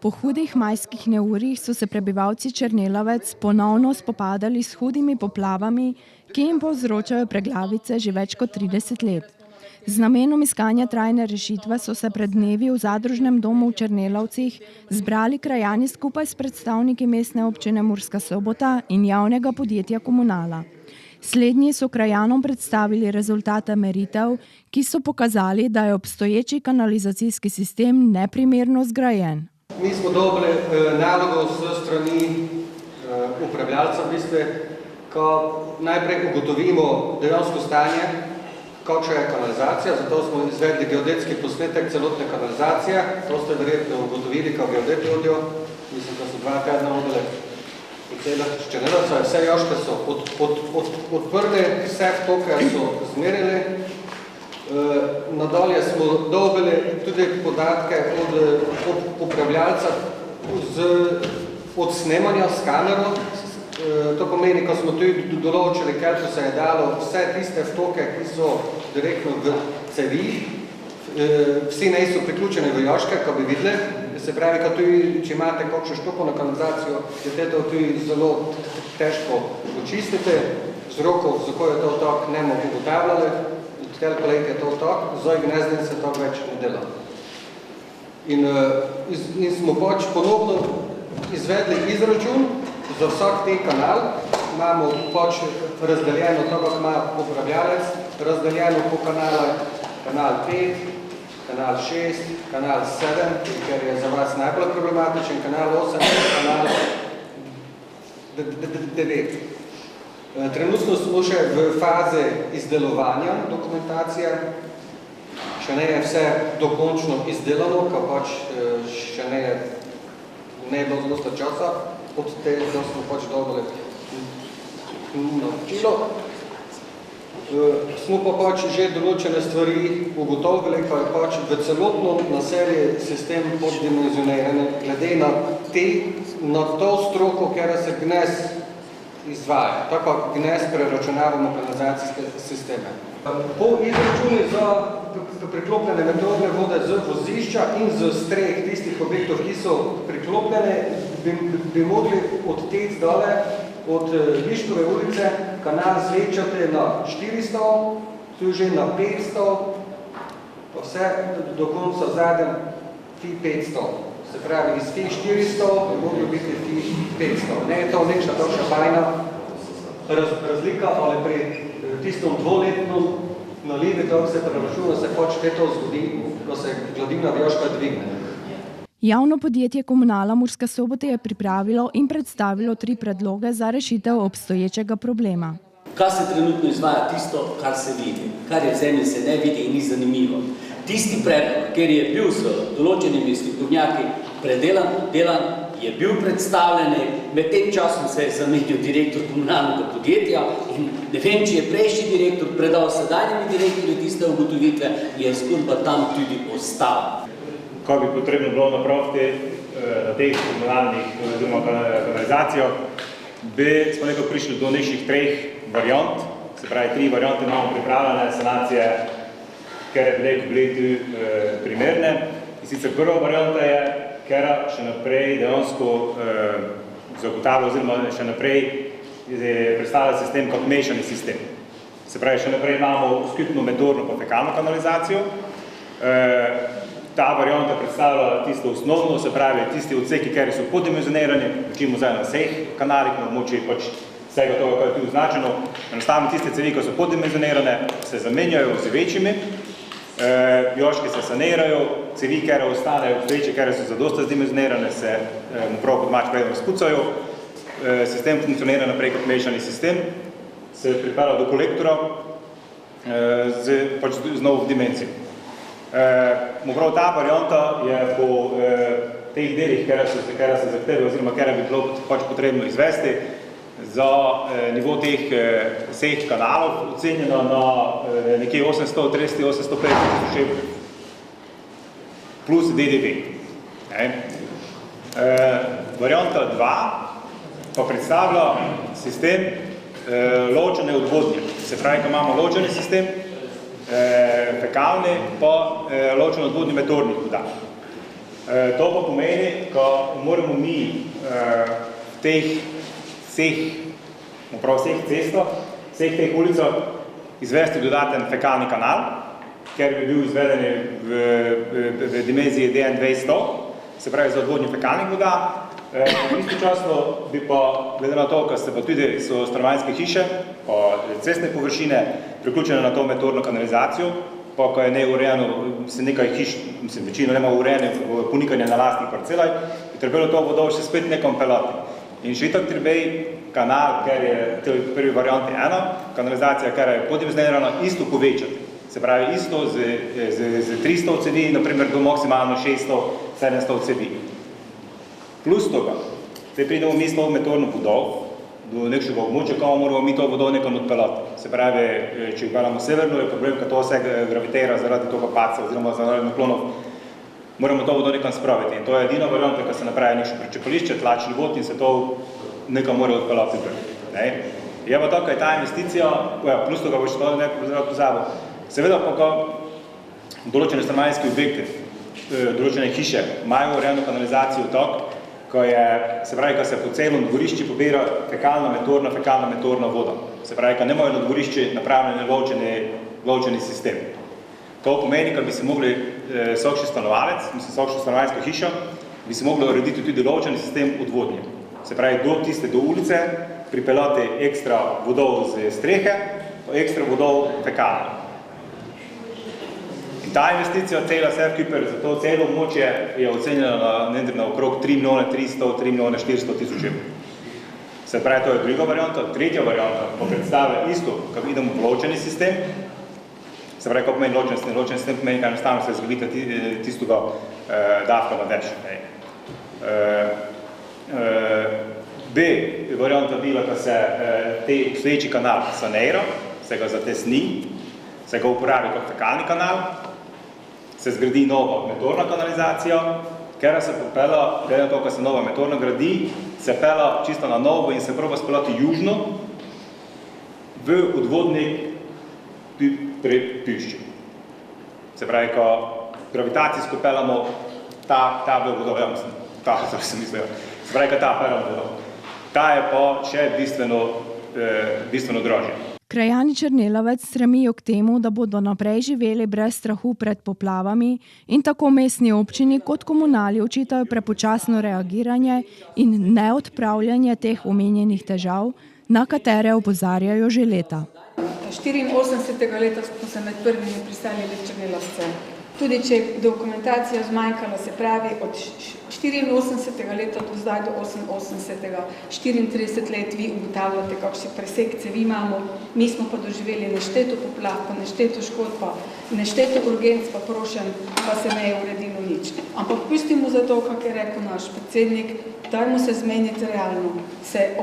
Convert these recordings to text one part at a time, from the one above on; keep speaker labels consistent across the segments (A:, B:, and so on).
A: Po hudih majskih neurjih so se prebivalci Černelovec ponovno spopadali s hudimi poplavami, ki jim povzročajo preglavice že več kot 30 let. Z namenom iskanja trajne rešitve so se pred dnevi v zadružnem domu v Černelovcih zbrali krajani skupaj s predstavniki mestne občine Murska Sobota in javnega podjetja Komunala. Slednji so krajanom predstavili rezultate meritev, ki so pokazali, da je obstoječi kanalizacijski sistem neprimerno zgrajen.
B: Mi smo dobili nalogo s strani upravljalca, ko najprej ugotovimo dejansko stanje, kakšna je kanalizacija, zato smo izvedli geodetski posnetek celotne kanalizacije. To ste verjetno ugotovili, ko geodeti hodijo. Mislim, da so 2 tedna hodili po celah Černelovca. Vse joške so odprli, vse vtoke so zmerili. Nadalje smo dobili tudi podatke od upravljalca od snemanja s kamero. To pomeni, ko smo tudi določili, koliko se je dalo vse tiste vtoke, ki so direktno v cevi, vsi ne so priključeni v joške, ko bi videli. Se pravi, ko tudi, če imate kakšno štopano kanalizacijo, je to tudi zelo težko očistiti. Vzrokov, zakaj je to vtok, ne bomo ugotavljali. Koliko let je to vtok, zdaj gnezden se to več ne dela. In smo pač ponovno izvedli izračun za vsak te kanal. Imamo pač razdeljeno to, kako ima upravljalec, razdeljeno po kanal 5, kanal 6, kanal 7, ker je za vas najbolj problematičen, kanal 8, kanal 9. Trenutno smo še v fazi izdelovanja dokumentacije. Še ne je vse dokončno izdelano, ko pač še ne je bilo dosta časa od tega, da smo pač dobili naročilo. Smo pa pač že določene stvari ugotovili, ko je pač v celotno naselje sistem poddimenzionirane, glede na to stroko, kjer se gnez izvaja. Tako gnez preračunavamo kanalizacijske sisteme. Po izračuni za priklopljene meteorne vode z vozišča in z streh tistih objektov, ki so priklopljene, bi mogli odtec dole od Viškove ulice kanal zvečati na 400, tu že na 500, pa vse do konca zadnjem fi 500. Se pravi, iz fi 400 bi mogli biti fi 500. Ne je to nekša točna bajna razlika, ali pri tistom dvoletnom nalivi, to se preračuna, se pač kaj to zgodi, ko se gladina Vjoška dvigne.
A: Javno podjetje Komunala Murska Sobota je pripravilo in predstavilo 3 predloge za rešitev obstoječega problema.
C: Kaj se trenutno izvaja tisto, kar se vidi, kar je v zemlji se ne vidi in ni zanimivo. Tisti predlog, ker je bil s določenimi slikovnjaki delan, je bil predstavljen, med tem časom se je zamenjal direktor komunalnega podjetja in ne vem, če je prejšnji direktor predal sedanjimi direktorji tiste ugotovitve, je zgodba tam tudi ostala.
D: Ko bi potrebno bilo napraviti na teh komunalnih oziroma kanalizacijo, smo nekako prišli do nekih 3 variant, se pravi 3 variante imamo pripravljene sanacije, ker je bile tu primerne. In sicer prva varianta je, ker še naprej dejansko zagotavlja oziroma še naprej predstavlja sistem kot mešani sistem. Se pravi, še naprej imamo skupno meteorno pa fekalno kanalizacijo. Ta varianta predstavlja tisto osnovno, se pravi tisti odseki, kjer so poddimenzionirani, večimo zdaj na vseh kanalih, na območju pač vsega toga, kar je tudi označeno. Enostavno tiste cevi, ki so poddimenzionirane, se zamenjajo z večjimi, joške se sanirajo, cevi, kjer ostanejo obstoječe, kjer so zadosta zdimenzionirane, se prav kot mač predno spucajo. Sistem funkcionira naprej kot mešani sistem, se pripelja do kolektora z novo dimenzijo. Prav ta varianta je po teh delih, kjer se zahteve oziroma kjer bi bilo pač potrebno izvesti, za nivo teh vseh kanalov ocenjeno na nekje 830-850 evrov plus DDV. Varianta 2 pa predstavlja sistem ločene odvodnje. Se pravi, ko imamo ločeni sistem, fekalni pa ločeno odvodni meteornih voda. To pa pomeni, ko moramo mi v teh vseh cestah, vseh teh ulicah izvesti dodaten fekalni kanal, ker bi bil izveden v dimenziji DN200, se pravi za odvodnjo fekalnih voda. Istočasno bi pa, glede na to, ker so stanovanjske hiše, pa cestne površine priključene na to meteorno kanalizacijo, pa ko je neurejeno, se nekaj hiš, večino nema urejene ponikanje na lastnih parcelah, bi trebalo to vodo še spet nekam pelati. In še itak treba kanal, ker je v prvi varianti ena, kanalizacija, ker je podimenzionirana, isto povečati. Se pravi, isto z 300 cevi, naprimer do maksimalno 600-700 cevi. Plus toga, zdaj pridemo mi s to meteorno vodo do nekšega območja, kako moramo mi to vodo nekam odpeljati. Se pravi, če upeljamo severno, je problem, ker to vse gravitira zaradi toga paca oziroma zaradi naklonov, moramo to vodo nekam spraviti. In to je edina varianta, ko se napravi nekšno prečepališče, tlačni vod in se to nekam mora odpeljati. Je pa tako, je ta investicija, plus toga bo še to nekaj pozabil. Seveda pa, ko določene stanovanjske objekte, določene hiše imajo urejeno kanalizacijo tako, ko se po celom dvorišči pobira fekalna meteorna voda. Se pravi, ko nemajo na dvorišči napravljene lovčeni sistem. To pomeni, ko bi se mogli vsakši stanovalec, vsakša stanovanjska hiša, bi se mogli urediti tudi lovčeni sistem odvodnje. Se pravi, do ulice pripeljati ekstra vodov z strehe, pa ekstra vodov fekalna. In ta investicija, cela Sefkiper, za to celo območje je ocenjena na okrog 3 milijone 300, 3 milijone 400 tisoč evrov. Se pravi, to je druga varianta. Tretja varianta pa predstavlja isto, kako idemo v ločeni sistem. Se pravi, kako pomeni ločen sistem pomeni, kaj enostavno se zgodite tistega dafkama več. B varianta bila, ko se te obstoječi kanal sanira, se ga zatesni, se ga uporabi kot fekalni kanal, se zgradi nova meteorna kanalizacija, ker se popela, glede na to, ko se nova meteorna gradi, se pela čisto na novo in se proba speljati južno v odvodnik pri Pišči. Se pravi, ko gravitacijsko pelamo ta vodo, se pravi, ko ta pelamo vodo. Ta je pa še bistveno dražja.
A: Krajani Črnelavec stremijo k temu, da bodo naprej živeli brez strahu pred poplavami in tako mestni občini kot komunali očitajo prepočasno reagiranje in neodpravljanje teh omenjenih težav, na katere opozarjajo že leta.
E: 84. leta smo se med prvimi priselili v Črnelavce. Tudi če je dokumentacija zmanjkala, se pravi od 84. leta do zdaj do 88. 34 let vi ugotavljate, kakšne presek cevi imamo, mi smo pa doživeli nešteto poplav, pa nešteto škod, pa nešteto urgenc, pa prošen, pa se ne je uredilo nič. Ampak pustimo za to, kak je rekel naš predsednik, dajmo se zmeniti realno.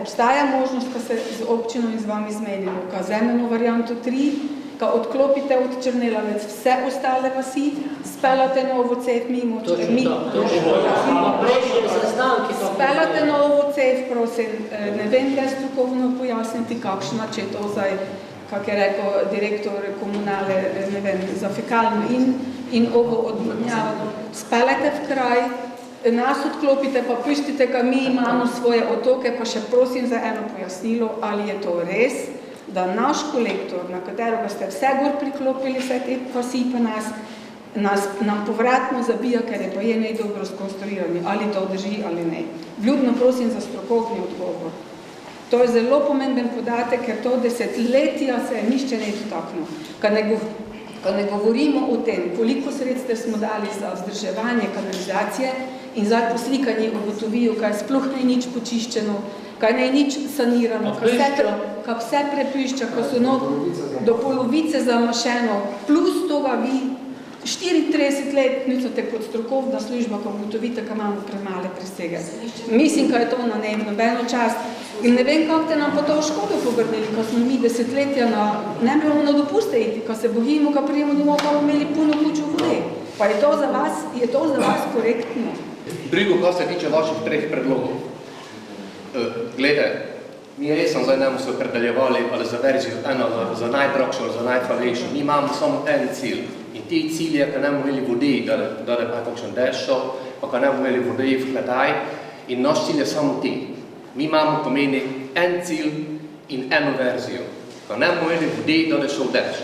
E: Obstaja možnost, ko se z občino in z vami zmenimo, ko vzamemo varianto 3, ko odklopite od Črnelavec vse ostale vasi, speljate novo cev mimo, speljate novo cev, prosim, ne vem, da strokovno pojasniti, kakšna, če je to zdaj, kak je rekel direktor komunale, ne vem, za fekalno in ovo odvodnjavano, speljate v kraj, nas odklopite, pa puštite, ko mi imamo svoje otoke, pa še prosim za eno pojasnilo, ali je to res, da naš kolektor, na katerega ste vse gor priklopili, vse te vasi pa nam povratno zabija, ker je pa je nejdobro skonstruirani, ali to drži ali ne. Vljudno prosim za strokovni odgovor. To je zelo pomemben podatek, ker to desetletja se nišče ne dotaknil. Ko ne govorimo o tem, koliko sredstev smo dali za vzdrževanje kanalizacije in zdaj po slikanju ugotovijo, kaj sploh ne nič počiščeno, kaj ne nič sanirano, kaj vse prepišča, ko so do polovice zamašeno, plus toga vi 34 let nicate kot strokovna služba, ko ugotovite, kaj imamo premale presege. Mislim, kaj je to na nobeno čast. In ne vem, kako te nam pa to škodo povrnili, ko smo mi desetletja ne moramo na dopuste iti, ko se bojimo, ko prijemo domov, pa bomo imeli puno kučo vode. Pa je to za vas korektno?
F: Brigo, kar se tiče vaših 3 predlogov. Glede, mi resno zdaj nemo se opredeljevali ali za verzijo eno za najdragšo ali za najhvalejšo. Mi imamo samo en cilj. In ti cilj je, da nemo imeli vodi, da ne pa kakšen dešo, pa ga ne bomo imeli vode v Hledaj in naš cilj je samo ti. Mi imamo pomeni en cilj in eno verzijo. Ko ne bomo imeli vode, da je šel dež.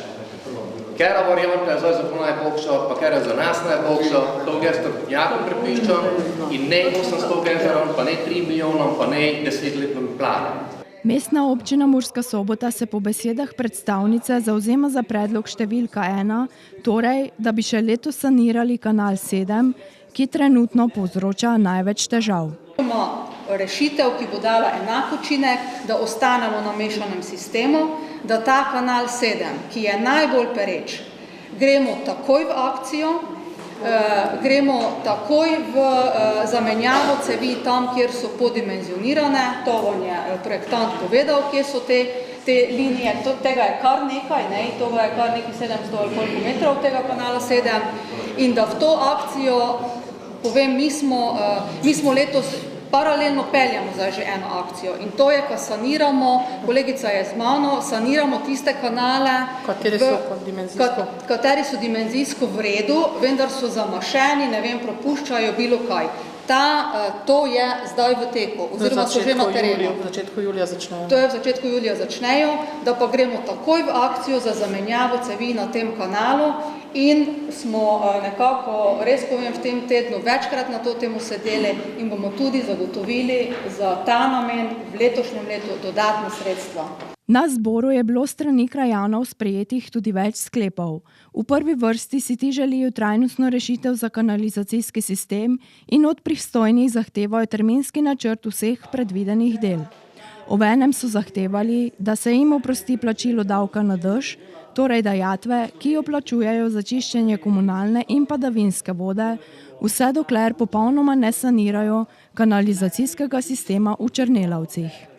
F: Kera varianta je zdaj za to najboljša, pa kera je za nas najboljša, to je strokovnjakom prepričan in ne 800 gezerom, pa ne 3 milijonom, pa ne 10-letnim planom.
A: Mestna občina Murska Sobota se po besedah predstavnice zavzema za predlog številka 1, torej, da bi še letos sanirali kanal 7, ki trenutno povzroča največ težav.
G: Rešitev, ki bo dala enak učinek, da ostanemo na mešanem sistemu, da ta kanal 7, ki je najbolj pereč, gremo takoj v akcijo, gremo takoj v zamenjavo cevi tam, kjer so podimenzionirane. To vam je projektant povedal, kje so te linije. Tega je kar nekaj, to je kar nekaj 700 ali koliko metrov tega kanala 7. In da v to akcijo, povem, mi smo letos paralelno peljamo zdaj že eno akcijo in to je, ko saniramo, kolegica je z mano, saniramo tiste kanale, kateri so dimenzijsko v redu, vendar so zamašeni, ne vem, propuščajo bilo kaj. To je zdaj v teku, oziroma so že na terenu.
H: V začetku julija začnejo.
G: To je v začetku julija začnejo, da pa gremo takoj v akcijo za zamenjavo cevi na tem kanalu in smo nekako, res povem, v tem tednu večkrat na to temu sedeli in bomo tudi zagotovili za ta namen v letošnjem letu dodatna sredstva.
A: Na zboru je bilo strani krajanov sprejetih tudi več sklepov. V prvi vrsti si ti želijo trajnostno rešitev za kanalizacijski sistem in od pristojnih zahtevajo terminski načrt vseh predvidenih del. Obenem so zahtevali, da se jim oprosti plačilo davka na dež, torej dajatve, ki jo plačujejo za čiščenje komunalne in padavinske vode, vse dokler popolnoma ne sanirajo kanalizacijskega sistema v Črnelavcih.